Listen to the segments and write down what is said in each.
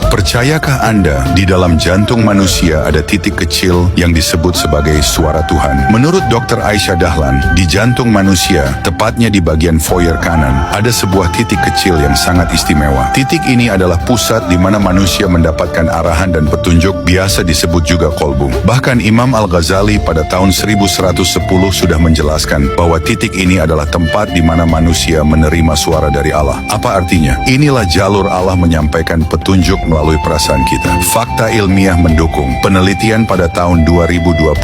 Percayakah Anda di dalam jantung manusia ada titik kecil yang disebut sebagai suara Tuhan? Menurut Dr. Aisyah Dahlan, di jantung manusia, tepatnya di bagian foyer kanan, ada sebuah titik kecil yang sangat istimewa. Titik ini adalah pusat di mana manusia mendapatkan arahan dan petunjuk, biasa disebut juga kolbu. Bahkan Imam Al-Ghazali pada tahun 1110 sudah menjelaskan bahwa titik ini adalah tempat di mana manusia menerima suara dari Allah. Apa artinya? Inilah jalur Allah menyampaikan petunjuk melalui perasaan kita. Fakta ilmiah mendukung. Penelitian pada tahun 2021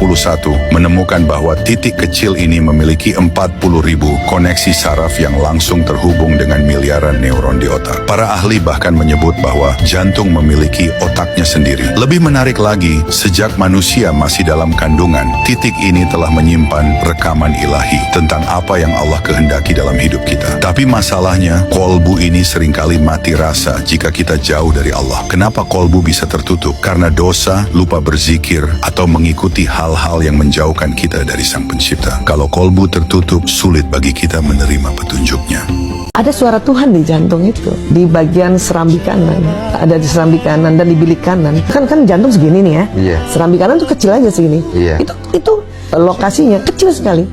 menemukan bahwa titik kecil ini memiliki 40.000 koneksi saraf yang langsung terhubung dengan miliaran neuron di otak. Para ahli bahkan menyebut bahwa jantung memiliki otaknya sendiri. Lebih menarik lagi, sejak manusia masih dalam kandungan, titik ini telah menyimpan rekaman ilahi tentang apa yang Allah kehendaki dalam hidup kita. Tapi masalahnya, kolbu ini seringkali mati rasa jika kita jauh dari Allah. Kenapa kolbu bisa tertutup? Karena dosa, lupa berzikir, atau mengikuti hal-hal yang menjauhkan kita dari Sang Pencipta. Kalau kolbu tertutup, sulit bagi kita menerima petunjuknya. Ada suara Tuhan di jantung itu, di bagian serambi kanan. Ada di serambi kanan dan di bilik kanan. Kan jantung segini nih ya. Iya. Serambi kanan tuh kecil aja segini. Iya. Itu lokasinya kecil sekali.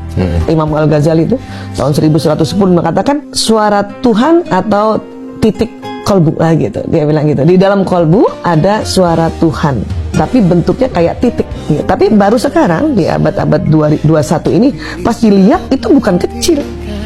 Imam Al-Ghazali itu tahun 1110 mengatakan suara Tuhan atau titik kolbu lah gitu. Dia bilang gitu. Di dalam kolbu ada suara Tuhan, tapi bentuknya kayak titik. Tapi baru sekarang di abad-abad 21 ini pas dilihat itu bukan kecil.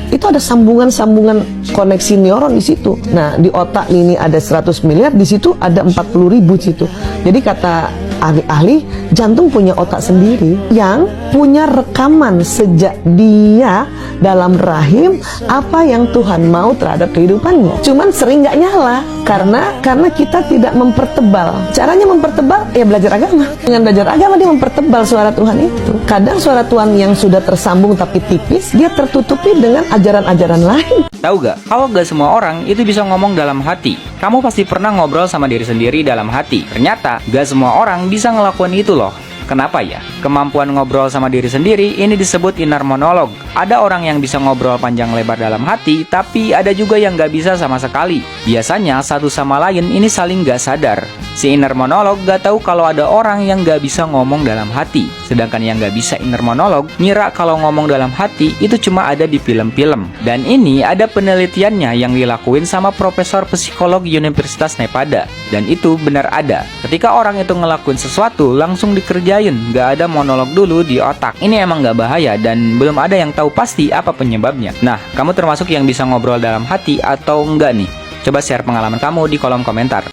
Itu ada sambungan-sambungan koneksi neuron di situ. Nah, di otak ini ada 100 miliar, di situ ada 40.000 situ. Jadi kata ahli-ahli, jantung punya otak sendiri yang punya rekaman sejak dia dalam rahim apa yang Tuhan mau terhadap kehidupannya. Cuman sering nggak nyala karena kita tidak mempertebal. Caranya mempertebal ya belajar agama. Dengan belajar agama dia mempertebal suara Tuhan itu. Kadang suara Tuhan yang sudah tersambung tapi tipis, dia tertutupi dengan ajaran-ajaran lain. Tahu gak? Kalau gak semua orang itu bisa ngomong dalam hati. Kamu pasti pernah ngobrol sama diri sendiri dalam hati. Ternyata gak semua orang bisa ngelakuin itu loh. Kenapa ya? Kemampuan ngobrol sama diri sendiri ini disebut inner monolog. Ada orang yang bisa ngobrol panjang lebar dalam hati, tapi ada juga yang gak bisa sama sekali. Biasanya satu sama lain ini saling gak sadar. Si inner monolog gak tahu kalau ada orang yang gak bisa ngomong dalam hati. Sedangkan yang gak bisa inner monolog ngira kalau ngomong dalam hati itu cuma ada di film-film. Dan ini ada penelitiannya yang dilakuin sama profesor psikolog Universitas Nevada. Dan itu benar ada. Ketika orang itu ngelakuin sesuatu langsung dikerjain, gak ada monolog dulu di otak. Ini emang gak bahaya dan belum ada yang tahu pasti apa penyebabnya. Nah, kamu termasuk yang bisa ngobrol dalam hati atau enggak nih? Coba share pengalaman kamu di kolom komentar.